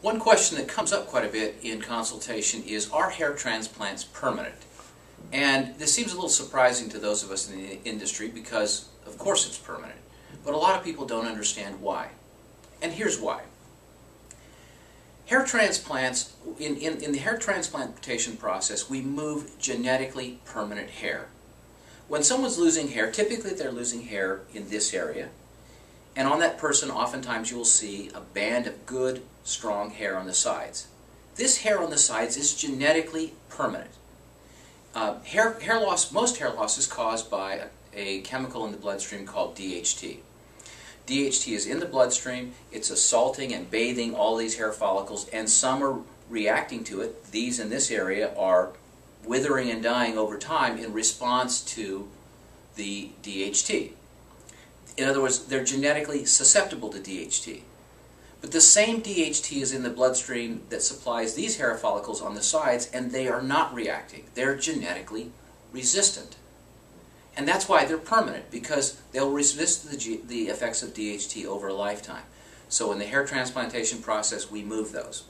One question that comes up quite a bit in consultation is, are hair transplants permanent? And this seems a little surprising to those of us in the industry because, of course, it's permanent. But a lot of people don't understand why. And here's why. Hair transplants, in the hair transplantation process, we move genetically permanent hair. When someone's losing hair, typically they're losing hair in this area. And on that person, oftentimes you will see a band of good, strong hair on the sides. This hair on the sides is genetically permanent. Hair loss, most hair loss is caused by a chemical in the bloodstream called DHT. DHT is in the bloodstream, it's assaulting and bathing all these hair follicles, and some are reacting to it. These in this area are withering and dying over time in response to the DHT. In other words, they're genetically susceptible to DHT. But the same DHT is in the bloodstream that supplies these hair follicles on the sides, and they are not reacting. They're genetically resistant. And that's why they're permanent, because they'll resist the effects of DHT over a lifetime. So in the hair transplantation process, we move those.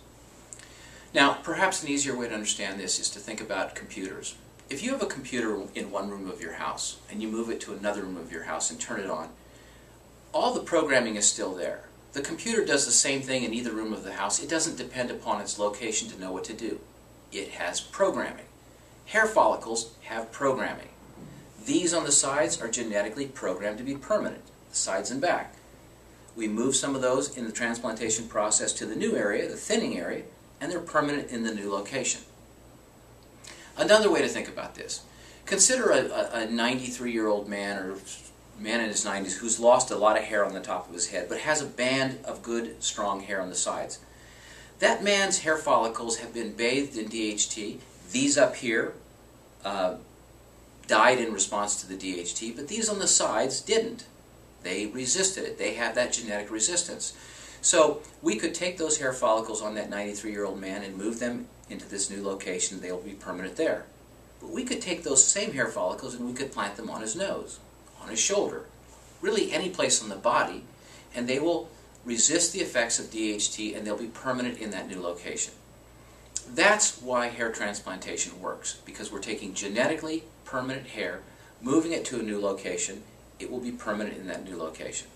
Now, perhaps an easier way to understand this is to think about computers. If you have a computer in one room of your house, and you move it to another room of your house and turn it on, all the programming is still there. The computer does the same thing in either room of the house. It doesn't depend upon its location to know what to do. It has programming. Hair follicles have programming. These on the sides are genetically programmed to be permanent, the sides and back. We move some of those in the transplantation process to the new area, the thinning area, and they're permanent in the new location. Another way to think about this, consider a 93-year-old man or man in his 90s who's lost a lot of hair on the top of his head, but has a band of good, strong hair on the sides. That man's hair follicles have been bathed in DHT. These up here died in response to the DHT, but these on the sides didn't. They resisted it. They have that genetic resistance. So we could take those hair follicles on that 93-year-old man and move them into this new location. They'll be permanent there. But we could take those same hair follicles and we could plant them on his nose, on his shoulder, really any place on the body, and they will resist the effects of DHT and they'll be permanent in that new location. That's why hair transplantation works, because we're taking genetically permanent hair, moving it to a new location. It will be permanent in that new location.